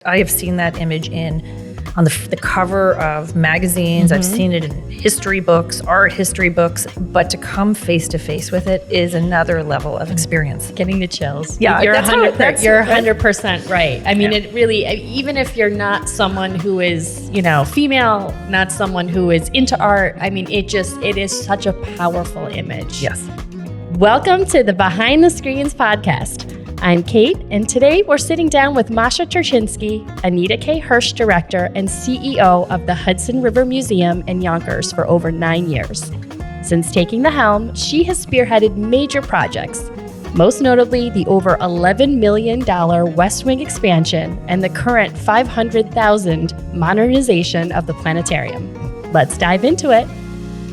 I have seen that image on the cover of magazines. I've seen it in history books, art history books, but to come face to face with it is another level of experience. Getting the chills. Yeah, you're that's 100% right. I mean, it really, even if you're not someone who is, female, not someone who is into art, I mean, it is such a powerful image. Yes. Welcome to the Behind the Screens podcast. I'm Kate, and today we're sitting down with Masha Turchinsky, Anita K, Hersh Director and CEO of the Hudson River Museum in Yonkers for over 9 years. Since taking the helm, she has spearheaded major projects, most notably the over $11 million West Wing expansion and the current $500,000 modernization of the planetarium. Let's dive into it.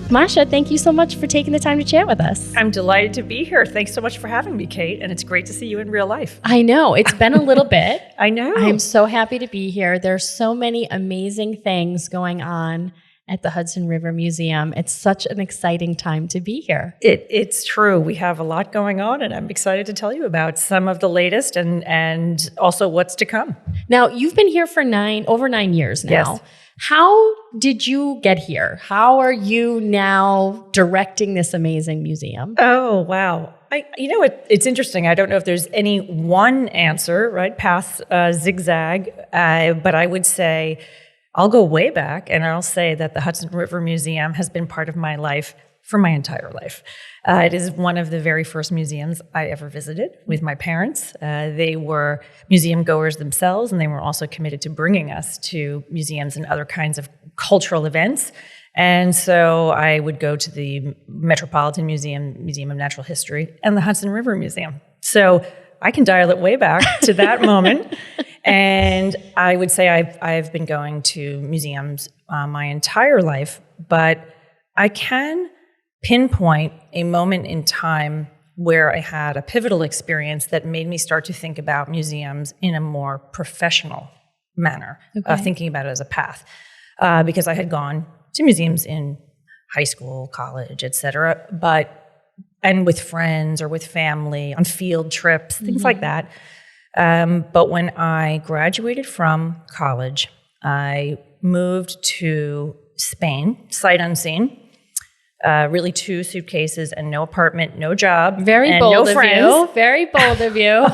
Masha, thank you so much for taking the time to chat with us. I'm delighted to be here. Thanks so much for having me, Kate. And it's great to see you in real life. I know. It's been a little bit. I know. I'm so happy to be here. There's so many amazing things going on at the Hudson River Museum. It's such an exciting time to be here. It's true. We have a lot going on, and I'm excited to tell you about some of the latest and also what's to come. Now, you've been here for over 9 years now. Yes. How did you get here? How are you now directing this amazing museum? Oh, wow. It's interesting. I don't know if there's any one answer, right? Paths zigzag, but I would say I'll go way back and I'll say that the Hudson River Museum has been part of my life for my entire life. It is one of the very first museums I ever visited with my parents. They were museum goers themselves, and they were also committed to bringing us to museums and other kinds of cultural events. And so I would go to the Metropolitan Museum, Museum of Natural History, and the Hudson River Museum. So I can dial it way back to that moment. And I would say I've been going to museums my entire life, but I can pinpoint a moment in time where I had a pivotal experience that made me start to think about museums in a more professional manner, thinking about it as a path. Because I had gone to museums in high school, college, et cetera, and with friends or with family, on field trips, things like that. But when I graduated from college, I moved to Spain, sight unseen. Really 2 suitcases and no apartment, no job, very and bold no of friends. You. Very bold of you.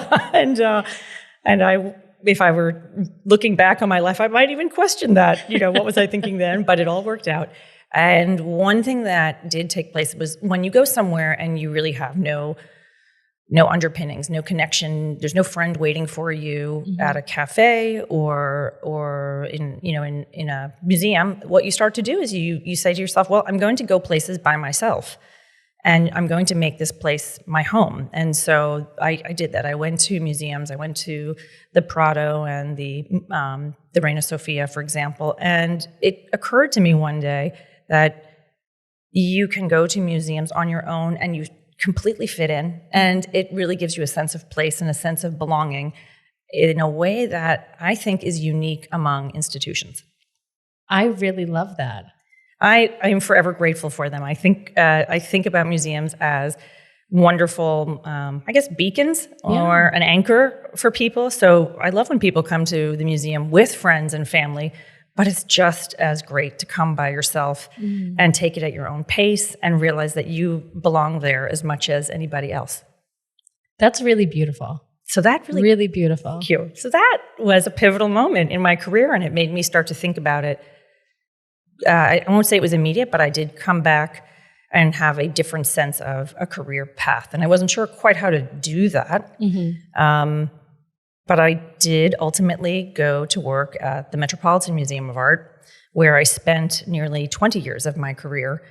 and I, if I were looking back on my life, I might even question that. What was I thinking then? But it all worked out. And one thing that did take place was when you go somewhere and you really have no underpinnings, no connection. There's no friend waiting for you at a cafe or in a museum. What you start to do is you say to yourself, well, I'm going to go places by myself, and I'm going to make this place my home. And so I did that. I went to museums. I went to the Prado and the Reina Sofia, for example. And it occurred to me one day that you can go to museums on your own and you completely fit in, and it really gives you a sense of place and a sense of belonging in a way that I think is unique among institutions. I really love that. I am forever grateful for them. I think about museums as wonderful, beacons or an anchor for people. So I love when people come to the museum with friends and family. But it's just as great to come by yourself and take it at your own pace and realize that you belong there as much as anybody else. That's really beautiful. So that really beautiful. Thank you. So that was a pivotal moment in my career, and it made me start to think about it. I won't say it was immediate, but I did come back and have a different sense of a career path. And I wasn't sure quite how to do that. But I did ultimately go to work at the Metropolitan Museum of Art, where I spent nearly 20 years of my career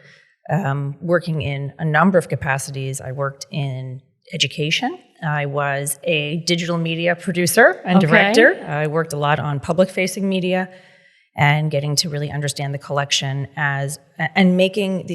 working in a number of capacities. I worked in education. I was a digital media producer and director. I worked a lot on public-facing media and getting to really understand the collection and making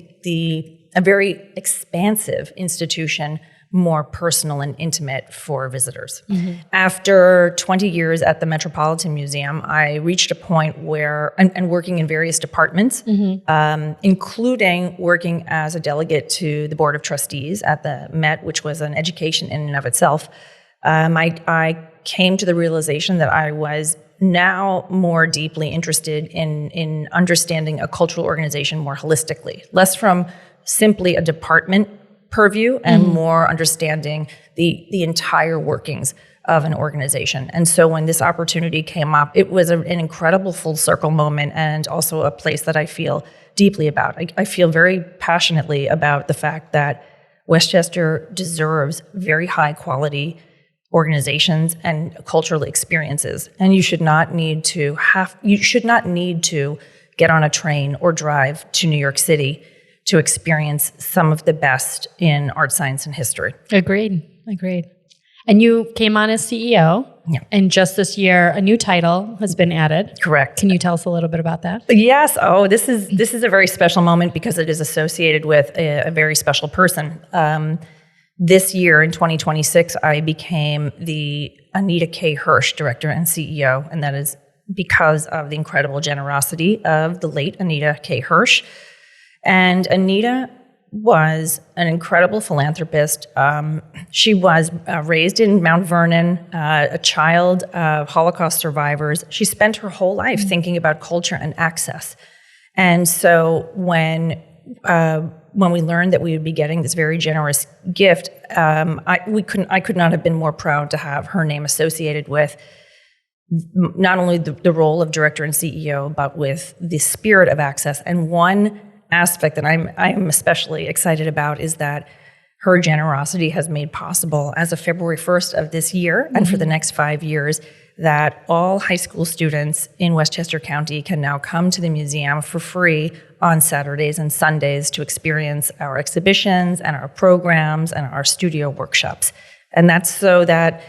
a very expansive institution more personal and intimate for visitors. After 20 years at the Metropolitan Museum, I reached a point where, and working in various departments, including working as a delegate to the Board of Trustees at the Met, which was an education in and of itself, I came to the realization that I was now more deeply interested in understanding a cultural organization more holistically, less from simply a department purview and more understanding the entire workings of an organization. And so when this opportunity came up, it was an incredible full circle moment, and also a place that I feel deeply about. I feel very passionately about the fact that Westchester deserves very high quality organizations and cultural experiences. And you should not need to get on a train or drive to New York City to experience some of the best in art, science, and history. Agreed. And you came on as CEO. Yeah. And just this year, a new title has been added. Correct. Can you tell us a little bit about that? Yes. Oh, this is a very special moment because it is associated with a very special person. This year, in 2026, I became the Anita K. Hersh Director and CEO, and that is because of the incredible generosity of the late Anita K. Hersh. And Anita was an incredible philanthropist. She was raised in Mount Vernon, a child of Holocaust survivors. She spent her whole life thinking about culture and access. And so when we learned that we would be getting this very generous gift, I could not have been more proud to have her name associated with not only the role of director and CEO, but with the spirit of access. And one aspect that I am especially excited about is that her generosity has made possible, as of February 1st of this year, and for the next 5 years, that all high school students in Westchester County can now come to the museum for free on Saturdays and Sundays to experience our exhibitions and our programs and our studio workshops. And that's so that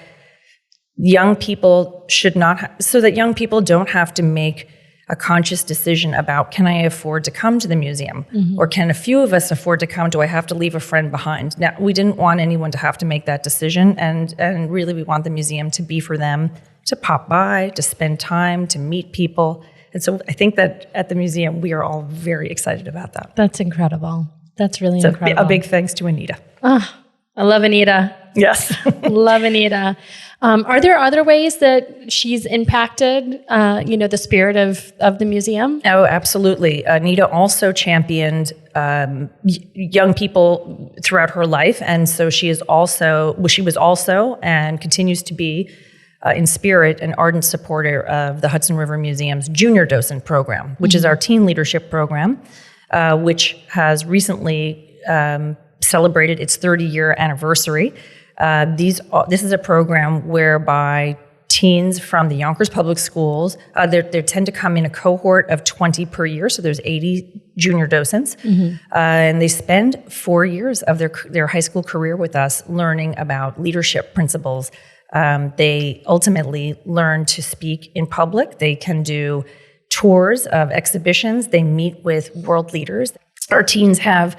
young people don't have to make a conscious decision about, can I afford to come to the museum? Or can a few of us afford to come? Do I have to leave a friend behind? Now, we didn't want anyone to have to make that decision, and really we want the museum to be for them to pop by, to spend time, to meet people. And so I think that at the museum, we are all very excited about that. That's incredible. That's really incredible. A big thanks to Anita. Oh, I love Anita. Yes. Love Anita. Are there other ways that she's impacted, the spirit of the museum? Oh, absolutely. Anita also championed young people throughout her life. And so she was also and continues to be in spirit an ardent supporter of the Hudson River Museum's Junior Docent Program, which is our teen leadership program, which has recently celebrated its 30-year anniversary. This is a program whereby teens from the Yonkers Public Schools, they tend to come in a cohort of 20 per year, so there's 80 junior docents, and they spend 4 years of their high school career with us learning about leadership principles. They ultimately learn to speak in public. They can do tours of exhibitions. They meet with world leaders. Our teens have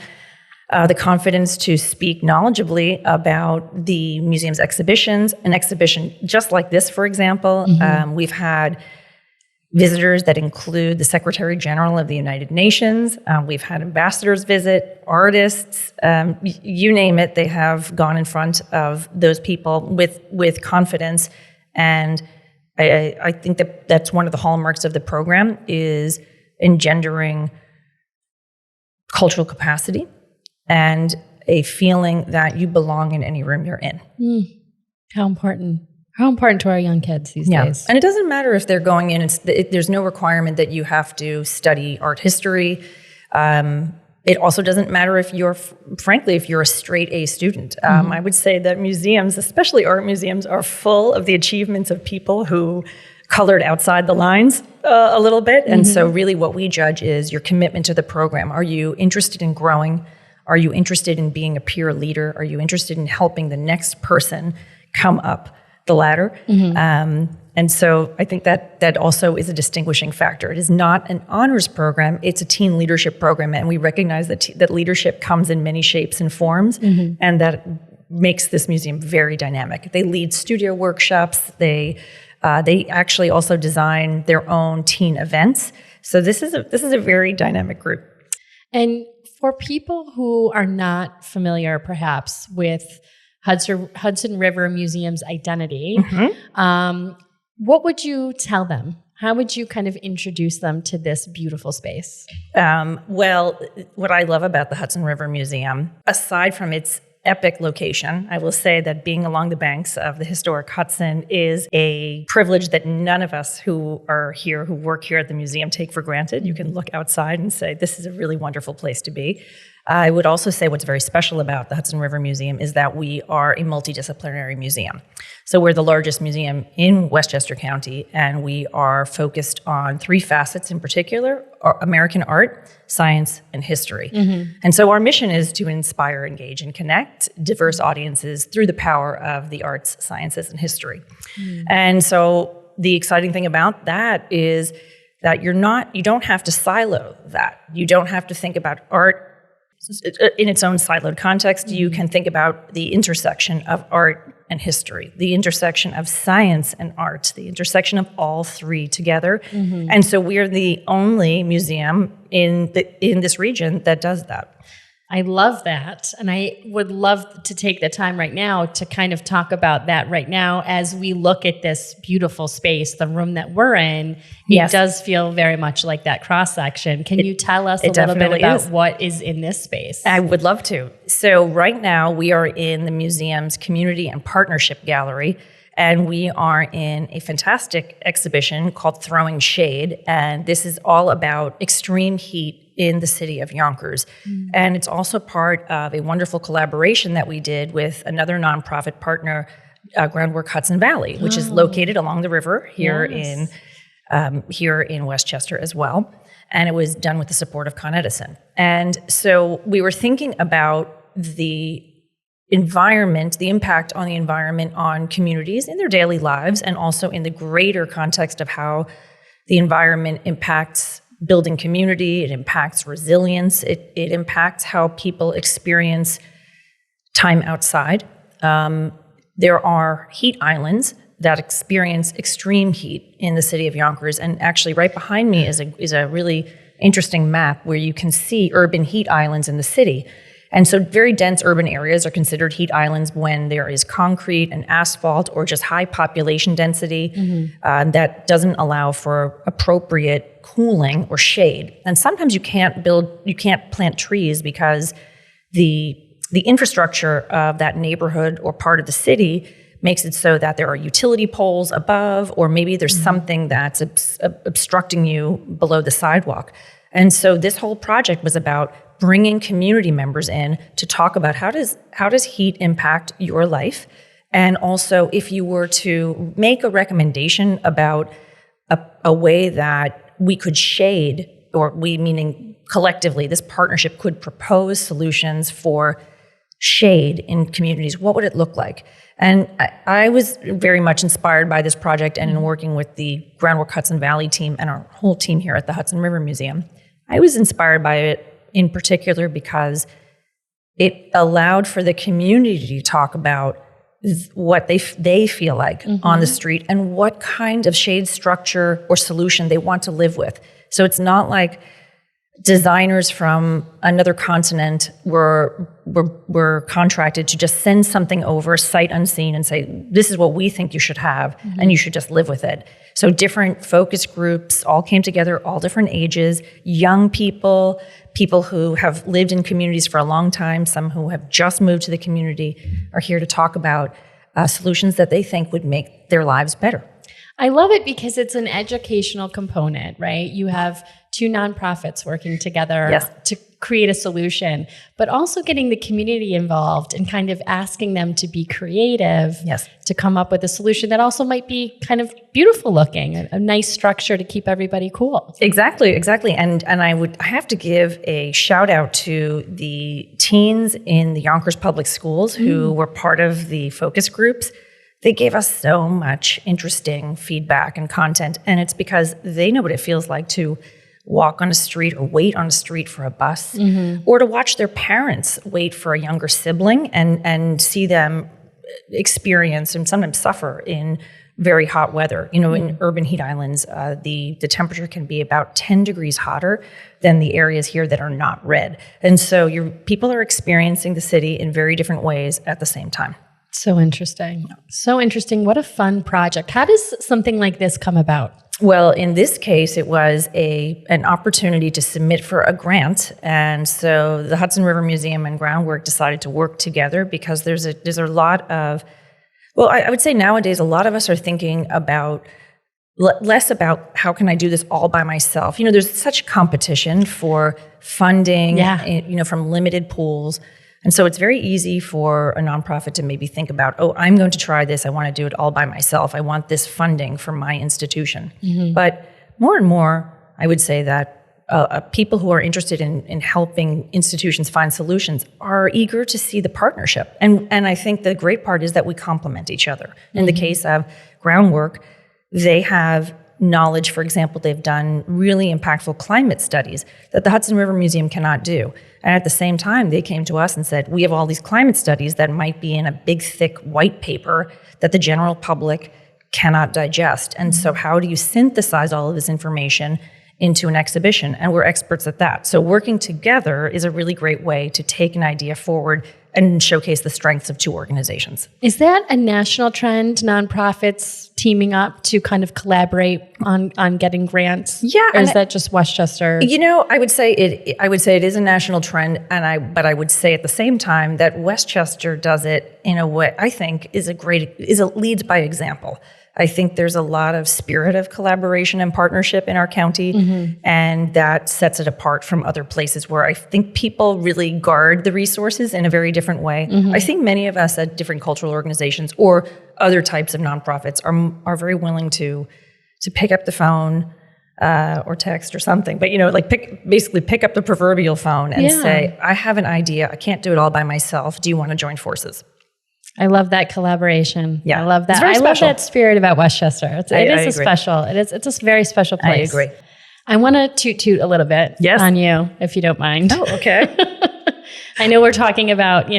the confidence to speak knowledgeably about the museum's exhibitions. An exhibition just like this, for example, we've had visitors that include the Secretary General of the United Nations. We've had ambassadors visit, artists, you name it. They have gone in front of those people with confidence. And I think that's one of the hallmarks of the program, is engendering cultural capacity and a feeling that you belong in any room you're in. How important to our young kids these days. And it doesn't matter if they're going in, there's no requirement that you have to study art history. It also doesn't matter if you're a straight A student. I would say that museums, especially art museums, are full of the achievements of people who colored outside the lines a little bit. And so really what we judge is your commitment to the program. Are you interested in growing? Are you interested in being a peer leader? Are you interested in helping the next person come up the ladder? And so I think that also is a distinguishing factor. It is not an honors program, it's a teen leadership program, and we recognize that leadership comes in many shapes and forms, and that makes this museum very dynamic. They lead studio workshops, they actually also design their own teen events. So this is a very dynamic group. And for people who are not familiar, perhaps, with Hudson River Museum's identity, What would you tell them? How would you kind of introduce them to this beautiful space? Well, what I love about the Hudson River Museum, aside from its epic location, I will say that being along the banks of the historic Hudson is a privilege that none of us who are here, who work here at the museum, take for granted. You can look outside and say, this is a really wonderful place to be. I would also say what's very special about the Hudson River Museum is that we are a multidisciplinary museum. So we're the largest museum in Westchester County, and we are focused on 3 facets in particular: American art, science, and history. And so our mission is to inspire, engage, and connect diverse audiences through the power of the arts, sciences, and history. And so the exciting thing about that is that you don't have to silo that. You don't have to think about art in its own siloed context. You can think about the intersection of art and history, the intersection of science and art, the intersection of all 3 together. And so we're the only museum in this region that does that. I love that. And I would love to take the time right now to kind of talk about that right now as we look at this beautiful space, the room that we're in. It does feel very much like that cross-section. Can you tell us a little bit about what is in this space? I would love to. So right now we are in the museum's Community and Partnership Gallery, and we are in a fantastic exhibition called Throwing Shade. And this is all about extreme heat in the city of Yonkers. And it's also part of a wonderful collaboration that we did with another nonprofit partner, Groundwork Hudson Valley, which is located along the river here in Westchester as well. And it was done with the support of Con Edison. And so we were thinking about the environment, the impact on the environment on communities in their daily lives, and also in the greater context of how the environment impacts building community, it impacts resilience, it impacts how people experience time outside. There are heat islands that experience extreme heat in the city of Yonkers, and actually right behind me is a really interesting map where you can see urban heat islands in the city. And so very dense urban areas are considered heat islands when there is concrete and asphalt or just high population density that doesn't allow for appropriate cooling or shade. And sometimes you can't plant trees because the infrastructure of that neighborhood or part of the city makes it so that there are utility poles above, or maybe there's something that's obstructing you below the sidewalk. And so this whole project was about bringing community members in to talk about how does heat impact your life, and also if you were to make a recommendation about a way that we could shade, or we meaning collectively, this partnership could propose solutions for shade in communities, what would it look like? And I was very much inspired by this project, and in working with the Groundwork Hudson Valley team and our whole team here at the Hudson River Museum, I was inspired by it in particular because it allowed for the community to talk about what they feel like on the street and what kind of shade structure or solution they want to live with. So it's not like designers from another continent were contracted to just send something over sight unseen and say, this is what we think you should have, and you should just live with it. So different focus groups all came together, all different ages, young people, people who have lived in communities for a long time, some who have just moved to the community, are here to talk about solutions that they think would make their lives better. I love it because it's an educational component, right? You have 2 nonprofits working together to create a solution, but also getting the community involved and kind of asking them to be creative to come up with a solution that also might be kind of beautiful looking, a nice structure to keep everybody cool. Exactly. And I have to give a shout out to the teens in the Yonkers Public Schools who were part of the focus groups. They gave us so much interesting feedback and content, and it's because they know what it feels like to walk on a street or wait on a street for a bus, or to watch their parents wait for a younger sibling and see them experience and sometimes suffer in very hot weather. You know, in urban heat islands, the temperature can be about 10 degrees hotter than the areas here that are not red. And so people are experiencing the city in very different ways at the same time. So interesting. So interesting. What a fun project. How does something like this come about? Well, in this case, it was an opportunity to submit for a grant. And so the Hudson River Museum and Groundwork decided to work together because there's a lot of, well, I would say nowadays, a lot of us are thinking about less about how can I do this all by myself. There's such competition for funding, from limited pools. And so it's very easy for a nonprofit to maybe think about, I'm going to try this. I want to do it all by myself. I want this funding from my institution. Mm-hmm. But more and more, I would say that people who are interested in helping institutions find solutions are eager to see the partnership. And I think the great part is that we complement each other. In the case of Groundwork, they have knowledge. For example, they've done really impactful climate studies that the Hudson River Museum cannot do. And at the same time, they came to us and said, we have all these climate studies that might be in a big, thick white paper that the general public cannot digest. And so how do you synthesize all of this information into an exhibition? And we're experts at that. So working together is a really great way to take an idea forward and showcase the strengths of two organizations. Is that a national trend, nonprofits teaming up to kind of collaborate on getting grants? Yeah. Or is that just Westchester? I would say it is a national trend, but I would say at the same time that Westchester does it in a way I think leads by example. I think there's a lot of spirit of collaboration and partnership in our county, and that sets it apart from other places where I think people really guard the resources in a very different way. I think many of us at different cultural organizations or other types of nonprofits are very willing to pick up the phone or text or something, but pick up the proverbial phone and say, I have an idea, I can't do it all by myself. Do you want to join forces? I love that collaboration. Yeah. I love that. I love that spirit about Westchester. It's a very special place. I agree. I want to toot a little bit on you, if you don't mind. Oh, okay. I know we're talking about,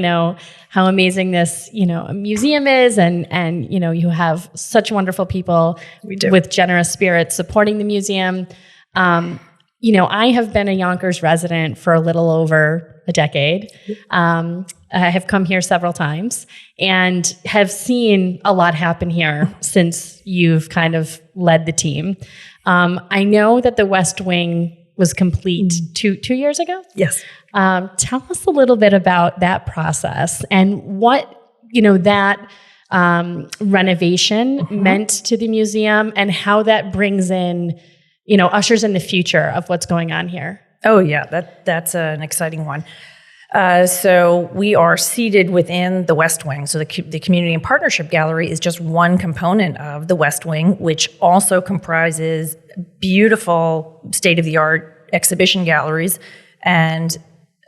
how amazing this, museum is and you have such wonderful people with generous spirits supporting the museum. I have been a Yonkers resident for a little over a decade. I have come here several times and have seen a lot happen here since you've kind of led the team. I know that the West Wing was complete 2 years ago. Yes. Tell us a little bit about that process and what, that renovation meant to the museum and how that brings in, ushers in the future of what's going on here. Oh, yeah, that's an exciting one. So we are seated within the West Wing. So the Community and Partnership Gallery is just one component of the West Wing, which also comprises beautiful state-of-the-art exhibition galleries and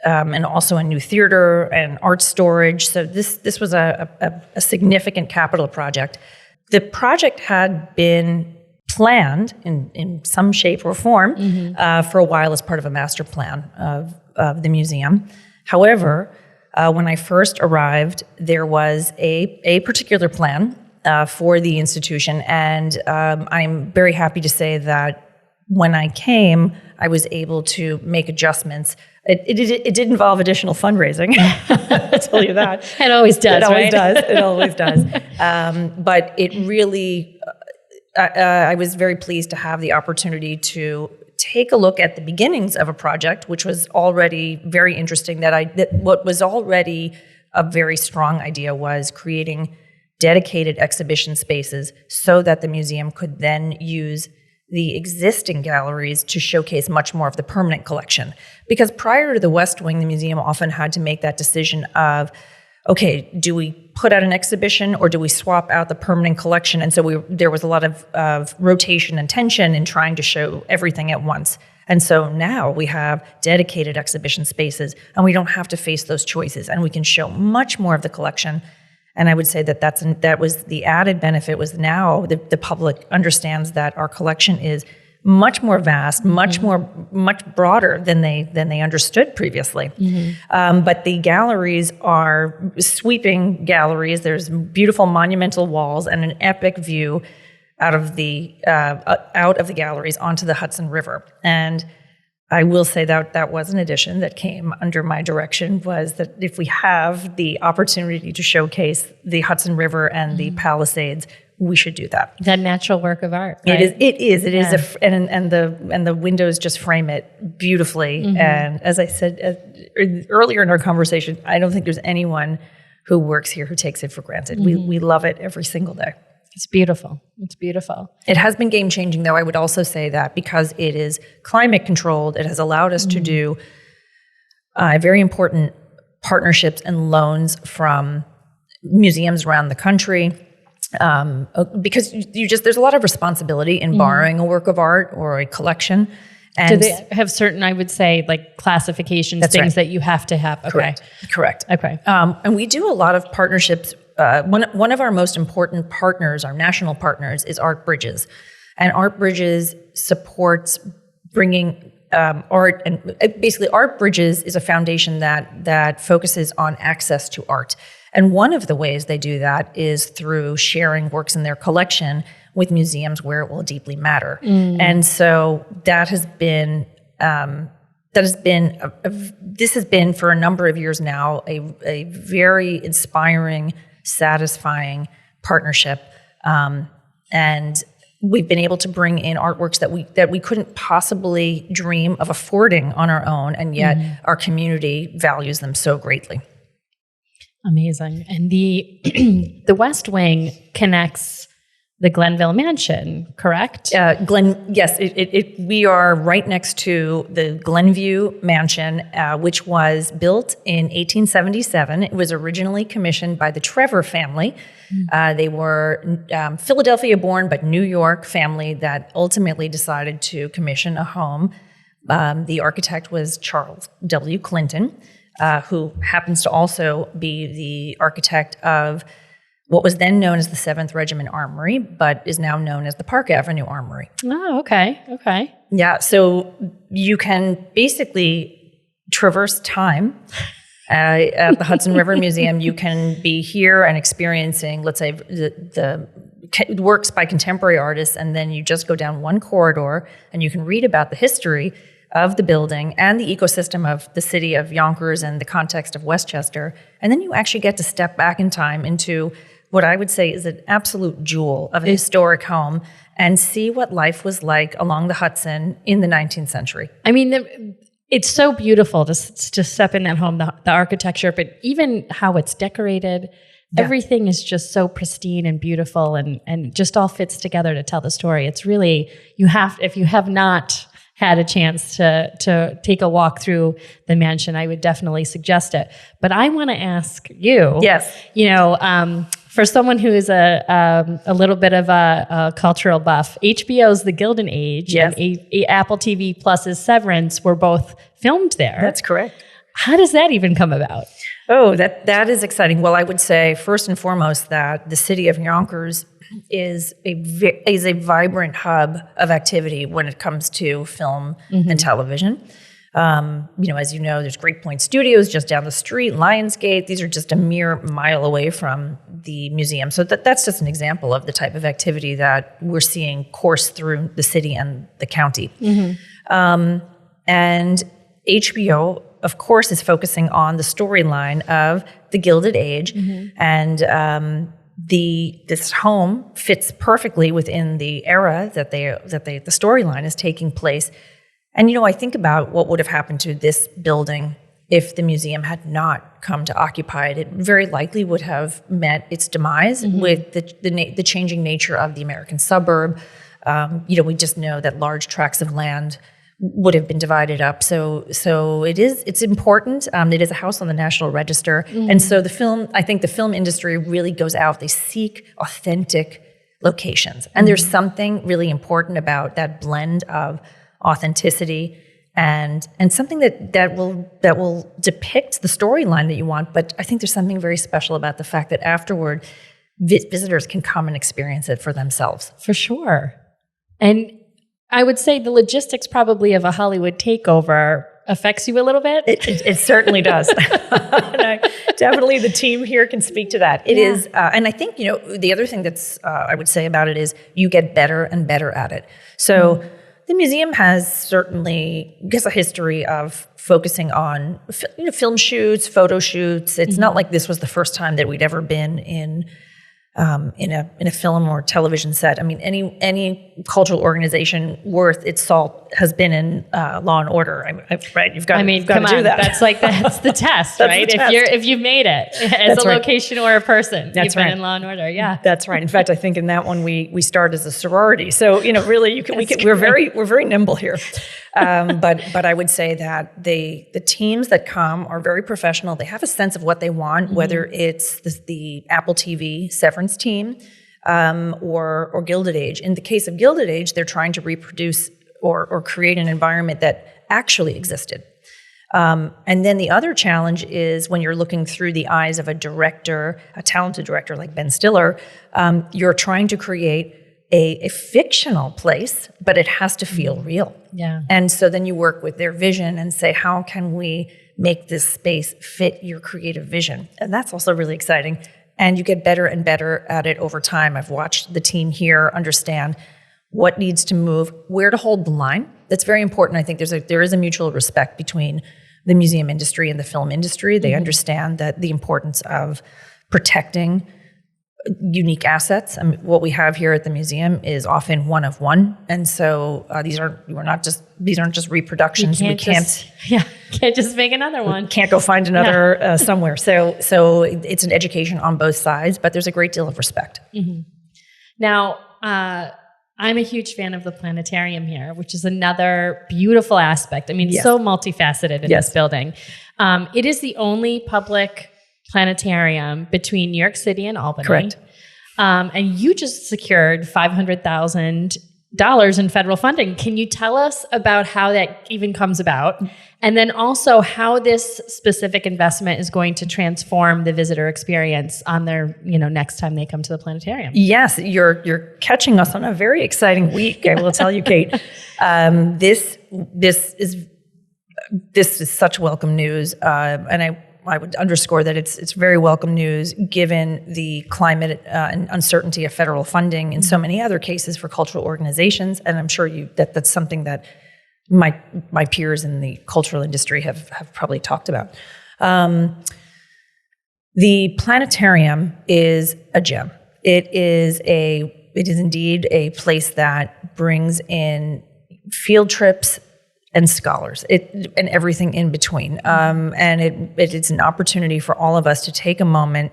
also a new theater and art storage. So this was a significant capital project. The project had been planned in some shape or form for a while as part of a master plan of the museum. However, when I first arrived, there was a particular plan for the institution, and I'm very happy to say that when I came, I was able to make adjustments. It did involve additional fundraising. I'll tell you that. It always does, right? It always does. But it really, I was very pleased to have the opportunity to take a look at the beginnings of a project, which was already very interesting. What was already a very strong idea was creating dedicated exhibition spaces so that the museum could then use the existing galleries to showcase much more of the permanent collection. Because prior to the West Wing, the museum often had to make that decision of, okay, do we put out an exhibition or do we swap out the permanent collection? And so there was a lot of rotation and tension in trying to show everything at once. And so now we have dedicated exhibition spaces and we don't have to face those choices and we can show much more of the collection. And I would say that was the added benefit was now the public understands that our collection is much more vast, much broader than they understood previously. But the galleries are sweeping galleries. There's beautiful monumental walls and an epic view out of the galleries onto the Hudson River. And I will say that that was an addition that came under my direction, was that if we have the opportunity to showcase the Hudson River and the Palisades, we should do that. That natural work of art. Right? It is, and the windows just frame it beautifully. And as I said earlier in our conversation, I don't think there's anyone who works here who takes it for granted. We love it every single day. It's beautiful. It's beautiful. It has been game-changing, though. I would also say that because it is climate-controlled, it has allowed us to do very important partnerships and loans from museums around the country. Because there's a lot of responsibility in borrowing a work of art or a collection. And do they have certain, I would say, like classifications, things that you have to have? Okay. Correct. Okay. And we do a lot of partnerships. One of our most important partners, our national partners, is Art Bridges. And Art Bridges supports bringing art, and basically Art Bridges is a foundation that focuses on access to art. And one of the ways they do that is through sharing works in their collection with museums where it will deeply matter. And so that has been this has been for a number of years now a very inspiring, satisfying partnership, and we've been able to bring in artworks that we couldn't possibly dream of affording on our own, and yet our community values them so greatly. Amazing. And the West Wing connects the Glenville Mansion, correct? Yes, we are right next to the Glenview Mansion, which was built in 1877. It was originally commissioned by the Trevor family. They were Philadelphia-born, but New York family that ultimately decided to commission a home. The architect was Charles W. Clinton, who happens to also be the architect of what was then known as the 7th Regiment Armory, but is now known as the Park Avenue Armory. Oh, okay. Yeah, so you can basically traverse time at the Hudson River Museum. You can be here and experiencing, let's say, the works by contemporary artists, and then you just go down one corridor and you can read about the history of the building and the ecosystem of the city of Yonkers and the context of Westchester. And then you actually get to step back in time into what I would say is an absolute jewel of a historic home and see what life was like along the Hudson in the 19th century. I mean, it's so beautiful to step in that home, the architecture, but even how it's decorated. Yeah. Everything is just so pristine and beautiful and just all fits together to tell the story. It's really, if you have not had a chance to take a walk through the mansion, I would definitely suggest it. But I want to ask you, for someone who is a little bit of a cultural buff, HBO's The Gilded Age and Apple TV Plus's Severance were both filmed there. That's correct. How does that even come about? Oh, that is exciting. Well, I would say first and foremost that the city of Yonkers is a vibrant hub of activity when it comes to film and television. As you know, there's Great Point Studios just down the street, Lionsgate. These are just a mere mile away from the museum. So that's just an example of the type of activity that we're seeing course through the city and the county. And HBO, of course, is focusing on the storyline of the Gilded Age, and this home fits perfectly within the era that the storyline is taking place. And I think about what would have happened to this building if the museum had not come to occupy it. It very likely would have met its demise with the changing nature of the American suburb. We just know that large tracts of land would have been divided up. So it's important. It is a house on the National Register. And so I think the film industry really goes out. They seek authentic locations. And there's something really important about that blend of authenticity and something that will depict the storyline that you want. But I think there's something very special about the fact that afterward, visitors can come and experience it for themselves. For sure. And I would say the logistics probably of a Hollywood takeover affects you a little bit. It certainly does. And definitely the team here can speak to that. It is, and I think, the other thing that's I would say about it is you get better and better at it. So the museum has certainly, I guess, a history of focusing on film shoots, photo shoots. It's not like this was the first time that we'd ever been in a film or television set. I mean, any cultural organization worth its salt has been in Law and Order, right? You've got to do that. That's the test, right? The test. If you've made it as a location or a person, you've been in Law and Order. Yeah, that's right. In fact, I think in that one we start as a sorority. So really, we're very nimble here. But I would say that the teams that come are very professional. They have a sense of what they want, whether it's the Apple TV Severance team or Gilded Age. In the case of Gilded Age, they're trying to reproduce or create an environment that actually existed. And then the other challenge is when you're looking through the eyes of a director, a talented director like Ben Stiller, you're trying to create a fictional place, but it has to feel real. Yeah. And so then you work with their vision and say, how can we make this space fit your creative vision? And that's also really exciting. And you get better and better at it over time. I've watched the team here understand what needs to move, where to hold the line. That's very important. I think there is a mutual respect between the museum industry and the film industry. They understand that the importance of protecting unique assets. I mean, what we have here at the museum is often one of one, and so these aren't just reproductions. Can't just make another one. Can't go find another somewhere. So it's an education on both sides, but there's a great deal of respect. Mm-hmm. Now, I'm a huge fan of the planetarium here, which is another beautiful aspect. I mean, so multifaceted in this building. It is the only public planetarium between New York City and Albany. Correct. And you just secured $500,000 in federal funding. Can you tell us about how that even comes about? And then also how this specific investment is going to transform the visitor experience on their, next time they come to the planetarium? Yes, you're catching us on a very exciting week, I will tell you, Kate. This is such welcome news. And I would underscore that it's very welcome news given the climate and uncertainty of federal funding in so many other cases for cultural organizations. And I'm sure that's something that my peers in the cultural industry have probably talked about. The planetarium is a gem. It is indeed a place that brings in field trips and scholars, and everything in between. And it's an opportunity for all of us to take a moment,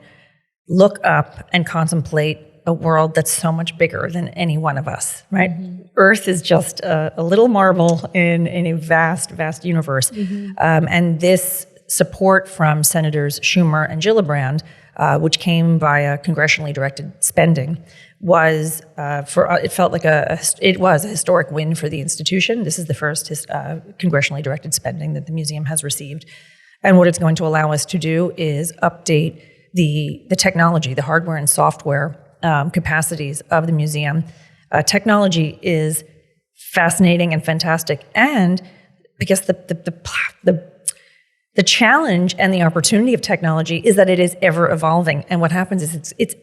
look up, and contemplate a world that's so much bigger than any one of us, right? Mm-hmm. Earth is just a little marble in a vast, vast universe. Mm-hmm. And this support from Senators Schumer and Gillibrand, which came via congressionally directed spending, was it felt like it was a historic win for the institution. This is the first congressionally directed spending that the museum has received, and what it's going to allow us to do is update the technology, the hardware and software capacities of the museum. Technology is fascinating and fantastic, and I guess the challenge and the opportunity of technology is that it is ever evolving, and what happens is it's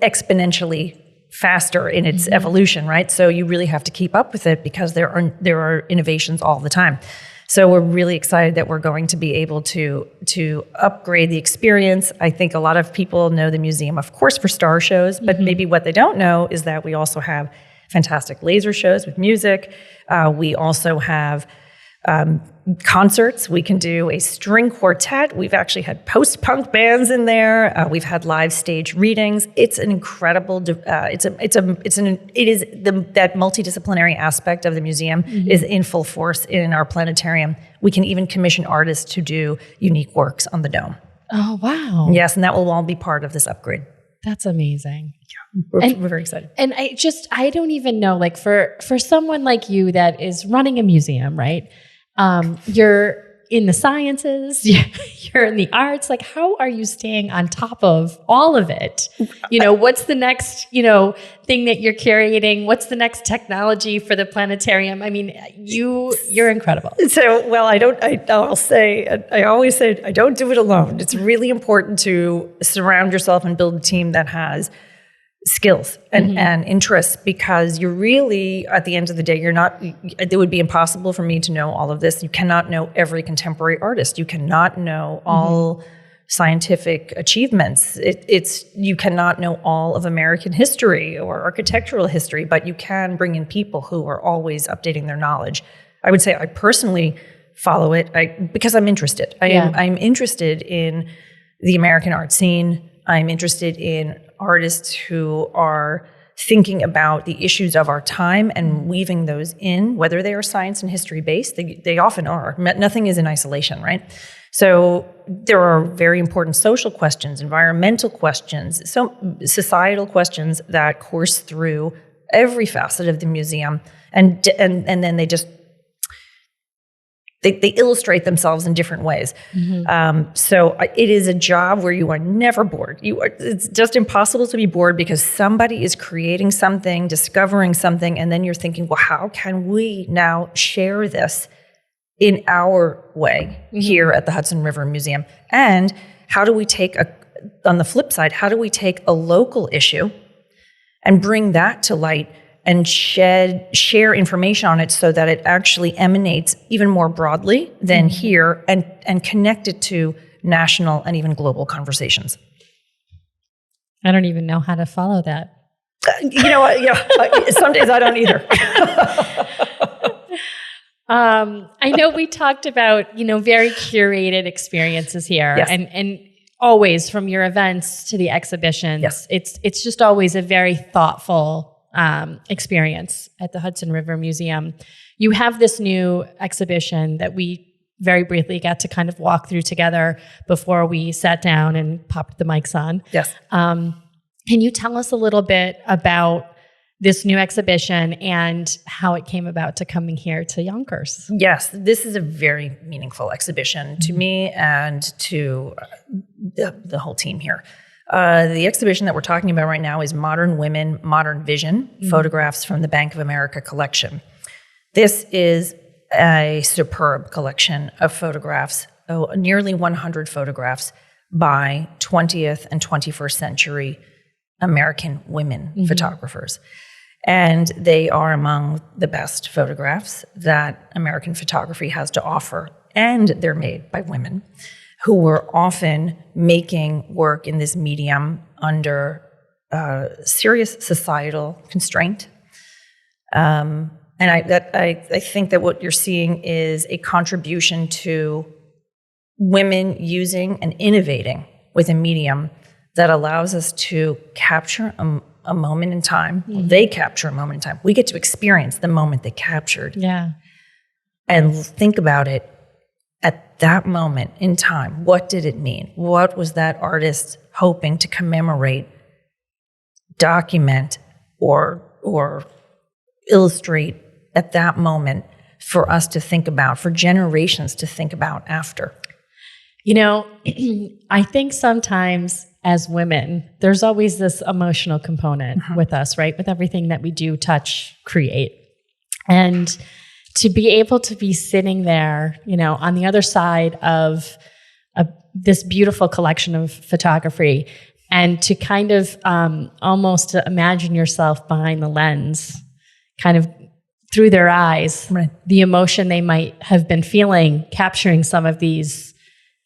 exponentially faster in its evolution, right? So you really have to keep up with it because there are innovations all the time. So we're really excited that we're going to be able to upgrade the experience. I think a lot of people know the museum, of course, for star shows, but maybe what they don't know is that we also have fantastic laser shows with music. We also have concerts. We can do a string quartet. We've actually had post-punk bands in there. We've had live stage readings. It's an incredible. That multidisciplinary aspect of the museum is in full force in our planetarium. We can even commission artists to do unique works on the dome. Oh wow! Yes, and that will all be part of this upgrade. That's amazing. Yeah, we're very excited. And I don't even know, like for someone like you that is running a museum, right? You're in the sciences, you're in the arts. Like, how are you staying on top of all of it? What's the next, thing that you're curating? What's the next technology for the planetarium? I mean, you're incredible. So, well, I always say, I don't do it alone. It's really important to surround yourself and build a team that has skills and interests, because you're really, at the end of the day, it would be impossible for me to know all of this. You cannot know every contemporary artist. You cannot know all scientific achievements. You cannot know all of American history or architectural history, but you can bring in people who are always updating their knowledge. I would say I personally follow it because I'm interested. I'm interested in the American art scene. I'm interested in artists who are thinking about the issues of our time and weaving those in, whether they are science and history based. They often are. Nothing is in isolation, right? So there are very important social questions, environmental questions, so societal questions that course through every facet of the museum, and then they illustrate themselves in different ways. So it is a job where you are never bored. It's just impossible to be bored, because somebody is creating something, discovering something, and then you're thinking, well, how can we now share this in our way here at the Hudson River Museum? And how do we take on the flip side, how do we take a local issue and bring that to light and share information on it so that it actually emanates even more broadly than here, and connect it to national and even global conversations? I don't even know how to follow that. You know what? Yeah, some days I don't either. I know we talked about, very curated experiences here, Yes. and always from your events to the exhibitions, Yes. it's just always a very thoughtful experience at the Hudson River Museum. You have this new exhibition that we very briefly got to kind of walk through together before we sat down and popped the mics on. Yes. Can you tell us a little bit about this new exhibition and how it came about to coming here to Yonkers? Yes, this is a very meaningful exhibition to me and to the whole team here. The exhibition that we're talking about right now is Modern Women, Modern Vision, Photographs from the Bank of America collection. This is a superb collection of photographs, nearly 100 photographs by 20th and 21st century American women photographers. And they are among the best photographs that American photography has to offer. And they're made by women who were often making work in this medium under serious societal constraint. And I think that what you're seeing is a contribution to women using and innovating with a medium that allows us to capture a moment in time. They capture a moment in time. We get to experience the moment they captured. Yeah. And think about it at that moment in time. What did it mean? What was that artist hoping to commemorate, document, or illustrate at that moment for us to think about, for generations to think about after? I think sometimes as women, there's always this emotional component with us, right? With everything that we do, touch, create. And to be able to be sitting there, on the other side of this beautiful collection of photography, and to kind of almost imagine yourself behind the lens, kind of through their eyes, right, the emotion they might have been feeling, capturing some of these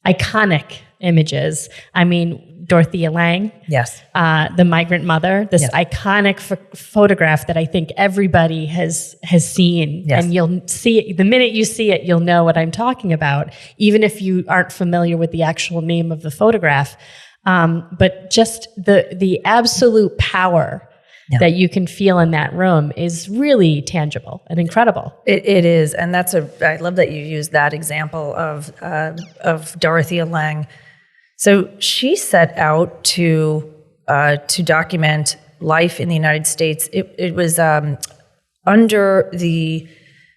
iconic images. I mean, Dorothea Lange, Yes. the migrant mother, this iconic photograph that I think everybody has seen. Yes. And you'll see it, the minute you see it, you'll know what I'm talking about, even if you aren't familiar with the actual name of the photograph. But just the absolute power that you can feel in that room is really tangible and incredible. It is, and I love that you used that example of Dorothea Lange. So she set out to document life in the United States. It was under the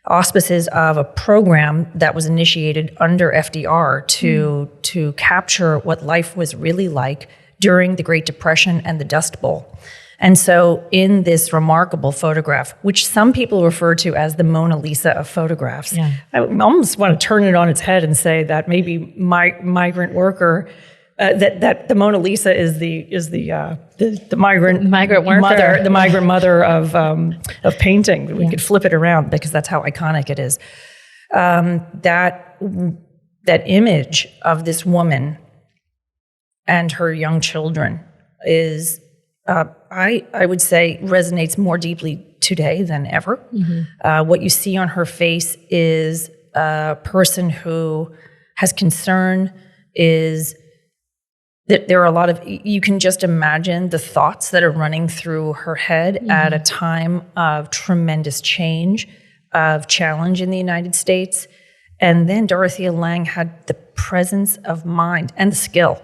auspices of a program that was initiated under FDR to capture what life was really like during the Great Depression and the Dust Bowl. And so in this remarkable photograph, which some people refer to as the Mona Lisa of photographs, I almost want to turn it on its head and say that maybe migrant worker that the Mona Lisa is the migrant worker. migrant mother of painting. We could flip it around because that's how iconic it is. That image of this woman and her young children is, I would say, resonates more deeply today than ever. What you see on her face is a person who has concern, is that there are a lot of, you can just imagine the thoughts that are running through her head at a time of tremendous change, of challenge in the United States. And then Dorothea Lange had the presence of mind and the skill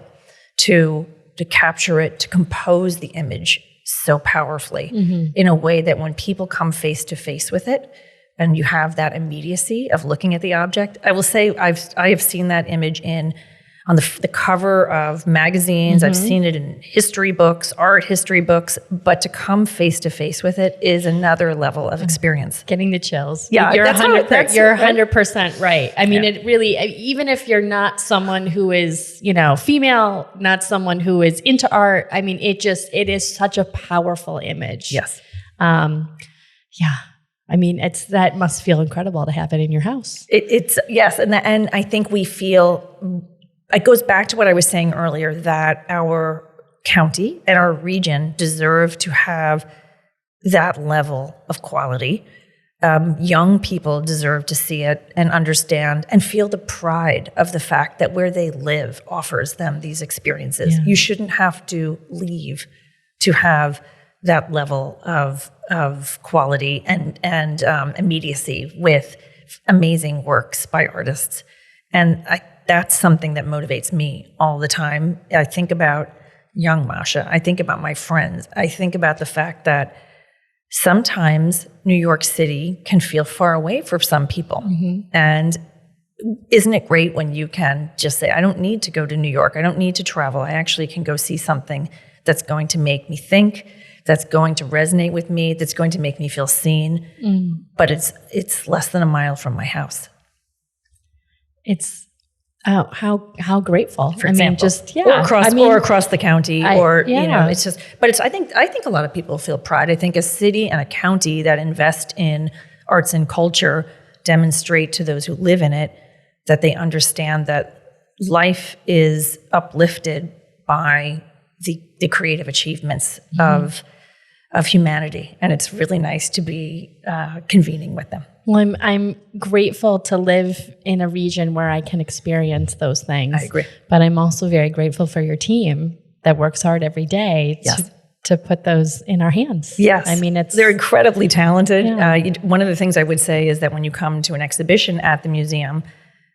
to capture it, to compose the image so powerfully in a way that when people come face to face with it, and you have that immediacy of looking at the object, I will say I have seen that image on the cover of magazines. I've seen it in history books, art history books, but to come face to face with it is another level of experience. Getting the chills. Yeah, you're that's 100% right. I mean, it really, even if you're not someone who is, female, not someone who is into art, I mean, it is such a powerful image. Yes. Yeah. I mean, that must feel incredible to have it in your house. It's yes, and I think we feel. It goes back to what I was saying earlier, that our county and our region deserve to have that level of quality. Young people deserve to see it and understand and feel the pride of the fact that where they live offers them these experiences. Yeah. You shouldn't have to leave to have that level of quality and immediacy with amazing works by artists. And that's something that motivates me all the time. I think about young Masha. I think about my friends. I think about the fact that sometimes New York City can feel far away for some people. And isn't it great when you can just say, I don't need to go to New York. I don't need to travel. I actually can go see something that's going to make me think, that's going to resonate with me, that's going to make me feel seen. But it's less than a mile from my house. It's how grateful. For example, or across the county, it's just. But I think a lot of people feel pride. I think a city and a county that invest in arts and culture demonstrate to those who live in it that they understand that life is uplifted by the creative achievements of humanity, and it's really nice to be convening with them. Well, I'm grateful to live in a region where I can experience those things. I agree. But I'm also very grateful for your team that works hard every day to put those in our hands. Yes. I mean, they're incredibly talented. Yeah. One of the things I would say is that when you come to an exhibition at the museum,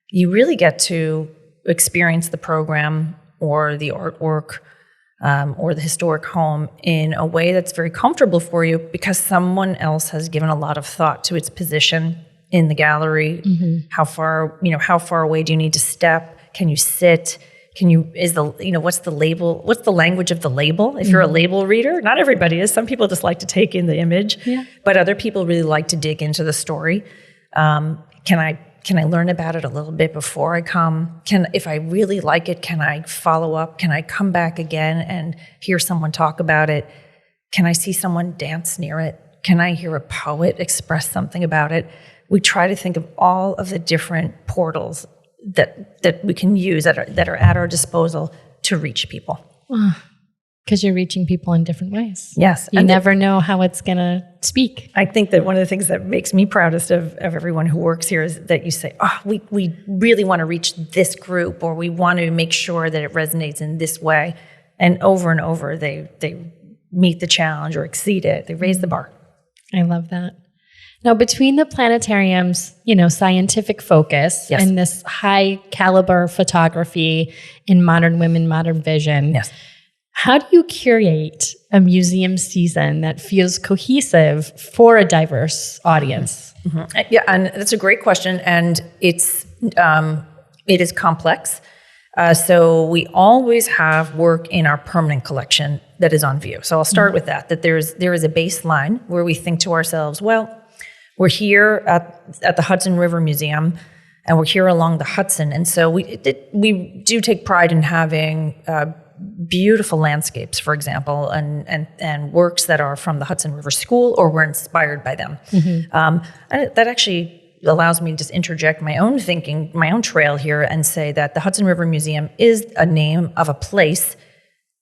you really get to experience the program or the artwork or the historic home in a way that's very comfortable for you because someone else has given a lot of thought to its position in the gallery. How far away do you need to step? Can you sit? What's the label? What's the language of the label? If you're a label reader, not everybody is. Some people just like to take in the image, but other people really like to dig into the story. Can I learn about it a little bit before I come? If I really like it, can I follow up? Can I come back again and hear someone talk about it? Can I see someone dance near it? Can I hear a poet express something about it? We try to think of all of the different portals that we can use that are at our disposal to reach people. Because you're reaching people in different ways. Yes. You never know how it's going to speak. I think that one of the things that makes me proudest of everyone who works here is that you say, we really want to reach this group, or we want to make sure that it resonates in this way. And over, they meet the challenge or exceed it. They raise the bar. I love that. Now, between the planetarium's, scientific focus and this high caliber photography in modern women, modern vision, how do you curate a museum season that feels cohesive for a diverse audience? Yeah, and that's a great question, and it is complex. So we always have work in our permanent collection that is on view. So I'll start with that there is a baseline where we think to ourselves, well, we're here at the Hudson River Museum, and we're here along the Hudson. And so we do take pride in having beautiful landscapes, for example, and works that are from the Hudson River School or were inspired by them. And that actually allows me to just interject my own thinking, my own trail here, and say that the Hudson River Museum is a name of a place.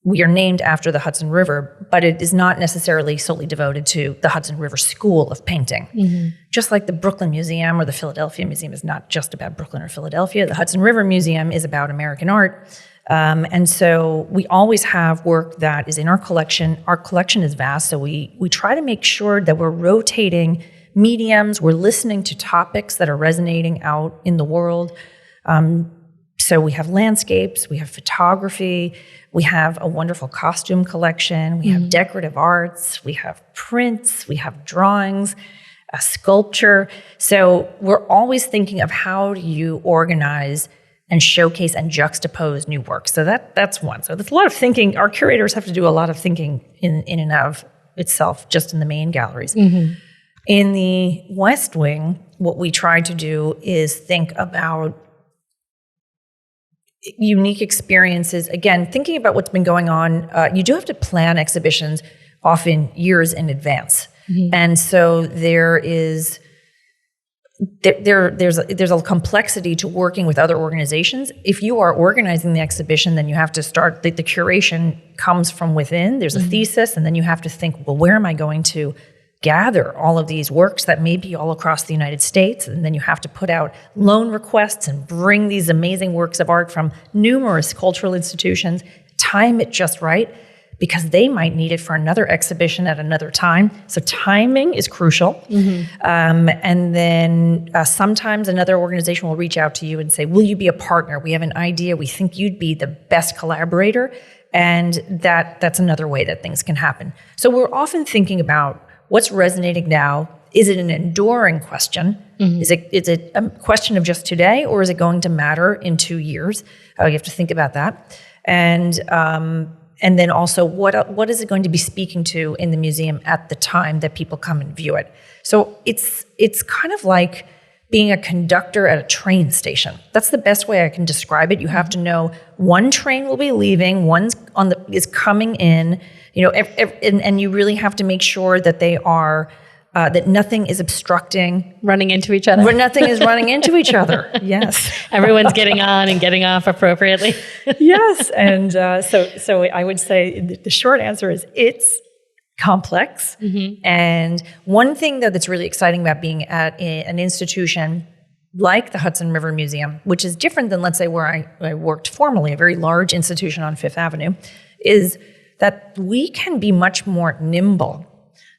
We are named after the Hudson River, but it is not necessarily solely devoted to the Hudson River School of Painting. Just like the Brooklyn Museum or the Philadelphia Museum is not just about Brooklyn or Philadelphia, the Hudson River Museum is about American art. And so we always have work that is in our collection. Our collection is vast, so we try to make sure that we're rotating mediums, we're listening to topics that are resonating out in the world. So we have landscapes, we have photography, we have a wonderful costume collection, we have decorative arts, we have prints, we have drawings, sculpture. So we're always thinking of how do you organize and showcase and juxtapose new work. So that's one. So there's a lot of thinking. Our curators have to do a lot of thinking in and of itself, just in the main galleries. In the West Wing, what we try to do is think about unique experiences. Again, thinking about what's been going on, you do have to plan exhibitions often years in advance. And so there's a complexity to working with other organizations. If you are organizing the exhibition, then you have to start, the curation comes from within. There's a thesis, and then you have to think, well, where am I going to gather all of these works that may be all across the United States? And then you have to put out loan requests and bring these amazing works of art from numerous cultural institutions, time it just right, because they might need it for another exhibition at another time. So timing is crucial. And then sometimes another organization will reach out to you and say, will you be a partner? We have an idea. We think you'd be the best collaborator. And that's another way that things can happen. So we're often thinking about what's resonating now. Is it an enduring question? Is it a question of just today, or is it going to matter in 2 years? You have to think about that. And then also, what is it going to be speaking to in the museum at the time that people come and view it? So it's kind of like being a conductor at a train station. That's the best way I can describe it. You have to know one train will be leaving, is coming in. And you really have to make sure that they are that nothing is obstructing, running into each other. Where nothing is running into each other. Yes, everyone's getting on and getting off appropriately. Yes, and so I would say the short answer is it's complex. And one thing though that's really exciting about being at an institution like the Hudson River Museum, which is different than, let's say, where I worked formerly, a very large institution on Fifth Avenue, is that we can be much more nimble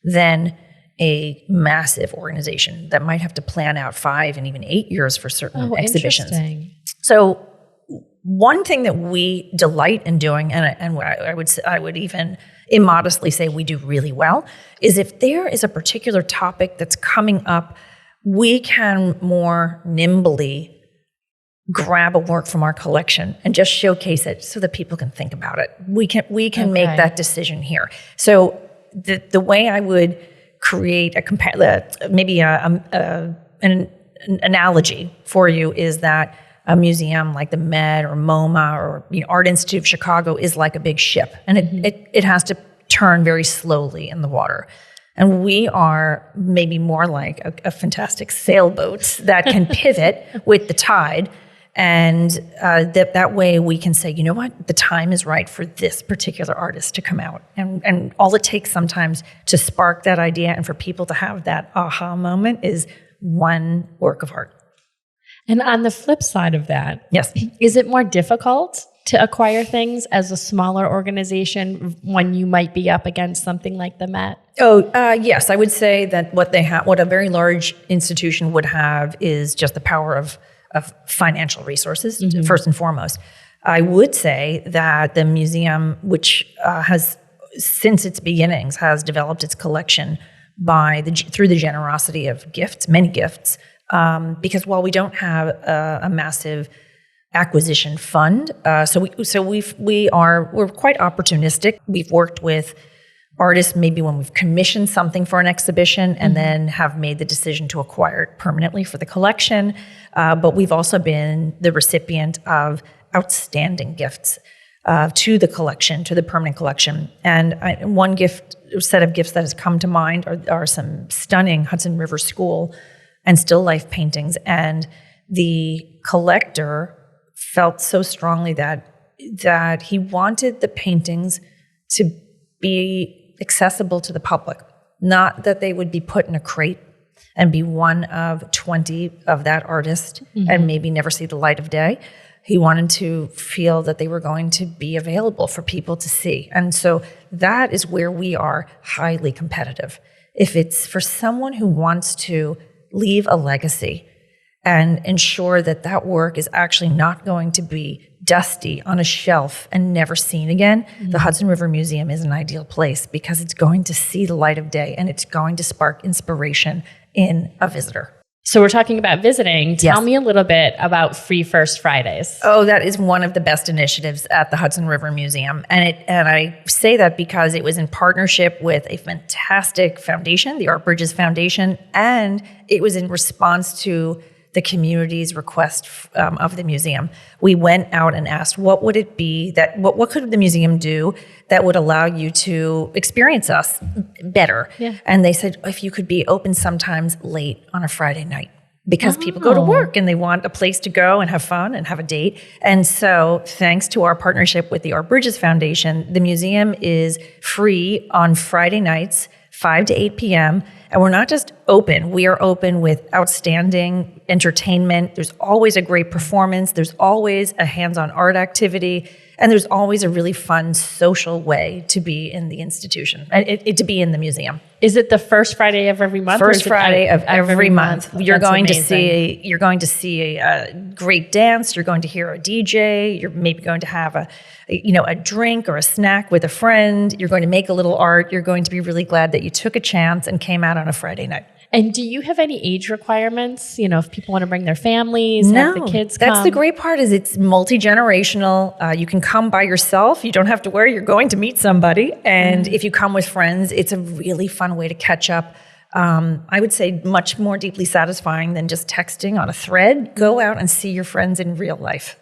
than a massive organization that might have to plan out 5 and even 8 years for certain exhibitions. So one thing that we delight in doing, and I would even immodestly say we do really well, is if there is a particular topic that's coming up, we can more nimbly grab a work from our collection and just showcase it so that people can think about it. We can make that decision here. So the way I would create an analogy for you is that a museum like the Met or MoMA or Art Institute of Chicago is like a big ship, and it has to turn very slowly in the water. And we are maybe more like a fantastic sailboat that can pivot with the tide. And that way we can say, you know what, the time is right for this particular artist to come out. And all it takes sometimes to spark that idea and for people to have that aha moment is one work of art. And on the flip side of that, yes, is it more difficult to acquire things as a smaller organization when you might be up against something like the Met? Yes, I would say that what a very large institution would have is just the power of financial resources, first and foremost. I would say that the museum, which has, since its beginnings, has developed its collection through the generosity of gifts, many gifts, because while we don't have a massive acquisition fund, we're quite opportunistic. We've worked with artists, maybe when we've commissioned something for an exhibition and then have made the decision to acquire it permanently for the collection. But we've also been the recipient of outstanding gifts to the collection, to the permanent collection. And one set of gifts that has come to mind are some stunning Hudson River School and still life paintings. And the collector felt so strongly that he wanted the paintings to be accessible to the public, not that they would be put in a crate and be one of 20 of that artist and maybe never see the light of day. He wanted to feel that they were going to be available for people to see. And so that is where we are highly competitive. If it's for someone who wants to leave a legacy and ensure that that work is actually not going to be dusty on a shelf and never seen again, the Hudson River Museum is an ideal place because it's going to see the light of day and it's going to spark inspiration in a visitor. So we're talking about visiting. Tell me a little bit about Free First Fridays. Oh, that is one of the best initiatives at the Hudson River Museum. And I say that because it was in partnership with a fantastic foundation, the Art Bridges Foundation, and it was in response to the community's request of the museum. We went out and asked, what would it be what could the museum do that would allow you to experience us better? Yeah. And they said, if you could be open sometimes late on a Friday night, because people go to work and they want a place to go and have fun and have a date. And so thanks to our partnership with the Art Bridges Foundation, the museum is free on Friday nights, 5 to 8 p.m., and we're not just open, we are open with outstanding entertainment. There's always a great performance. There's always a hands-on art activity. And there's always a really fun social way to be in the institution, to be in the museum. Is it the first Friday of every month? First Friday of every month. You're going to see a great dance. You're going to hear a DJ. You're maybe going to have a drink or a snack with a friend. You're going to make a little art. You're going to be really glad that you took a chance and came out on a Friday night. And do you have any age requirements? If people want to bring their families, have the kids come? That's the great part is it's multi-generational. You can come by yourself. You don't have to worry. You're going to meet somebody. And if you come with friends, it's a really fun way to catch up. I would say much more deeply satisfying than just texting on a thread. Go out and see your friends in real life.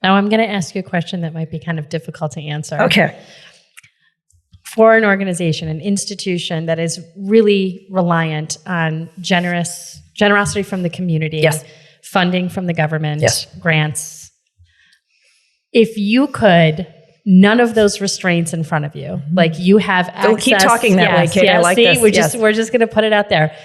Now I'm going to ask you a question that might be kind of difficult to answer. Okay. For an organization, an institution that is really reliant on generosity from the community, funding from the government, grants, if you could, none of those restraints in front of you, like you have access. Don't keep talking that way, Kate. I like this. We're just going to put it out there.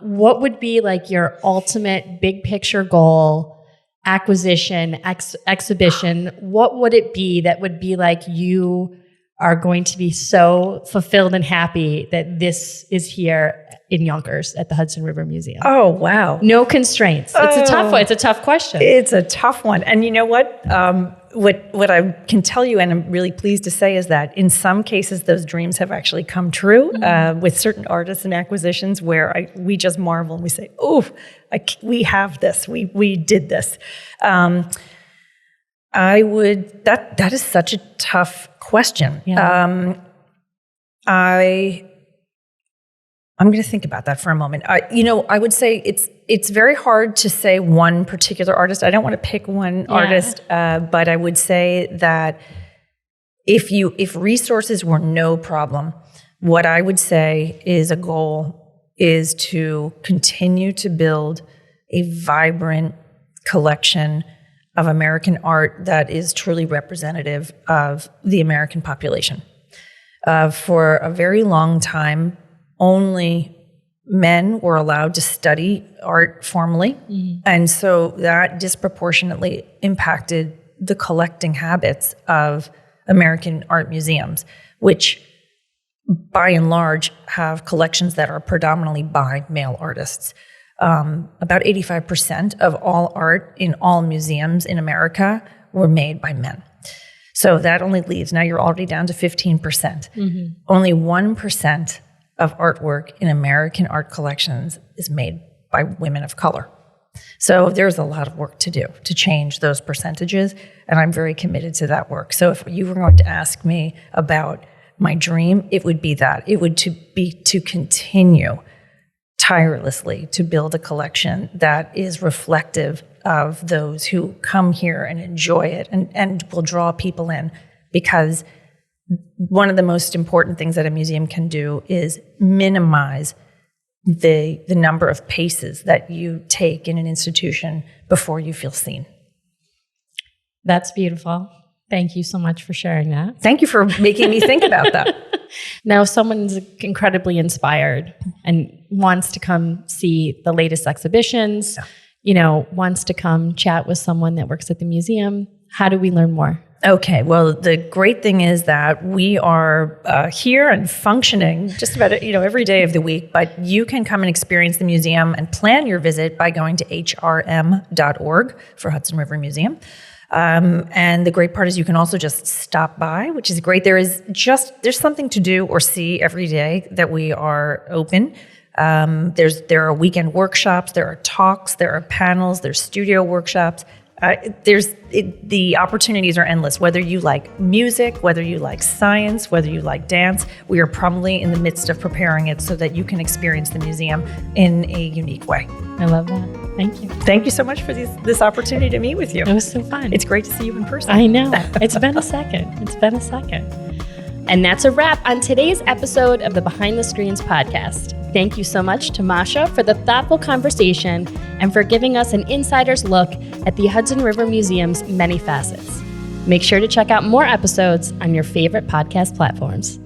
What would be like your ultimate big picture goal, acquisition, exhibition? What would it be that would be like you are going to be so fulfilled and happy that this is here in Yonkers at the Hudson River Museum? Oh, wow. No constraints. It's a tough one. It's a tough question. It's a tough one. And you know what? What I can tell you, and I'm really pleased to say, is that in some cases, those dreams have actually come true with certain artists and acquisitions where we just marvel and we say, oh, we have this. We did this. That is such a tough question. Yeah. I'm going to think about that for a moment. I would say it's very hard to say one particular artist. I don't want to pick one artist, but I would say that if resources were no problem, what I would say is a goal is to continue to build a vibrant collection of American art that is truly representative of the American population. For a very long time, only men were allowed to study art formally, and so that disproportionately impacted the collecting habits of American art museums, which by and large have collections that are predominantly by male artists. About 85% of all art in all museums in America were made by men. So that only leaves, now you're already down to 15%. Only 1% of artwork in American art collections is made by women of color. So there's a lot of work to do to change those percentages, and I'm very committed to that work. So if you were going to ask me about my dream, it would be that. It would be to continue tirelessly to build a collection that is reflective of those who come here and enjoy it and will draw people in. Because one of the most important things that a museum can do is minimize the number of paces that you take in an institution before you feel seen. That's beautiful. Thank you so much for sharing that. Thank you for making me think about that. Now, if someone's incredibly inspired and wants to come see the latest exhibitions, wants to come chat with someone that works at the museum, how do we learn more? Okay, well, the great thing is that we are here and functioning just about every day of the week, but you can come and experience the museum and plan your visit by going to hrm.org for Hudson River Museum. And the great part is you can also just stop by, which is great. There's something to do or see every day that we are open. There are weekend workshops, there are talks, there are panels, there's studio workshops. The opportunities are endless, whether you like music, whether you like science, whether you like dance. We are probably in the midst of preparing it so that you can experience the museum in a unique way. I love that. Thank you. Thank you so much for this opportunity to meet with you. It was so fun. It's great to see you in person. I know. It's been a second. And that's a wrap on today's episode of the Behind the Screens podcast. Thank you so much to Masha for the thoughtful conversation and for giving us an insider's look at the Hudson River Museum's many facets. Make sure to check out more episodes on your favorite podcast platforms.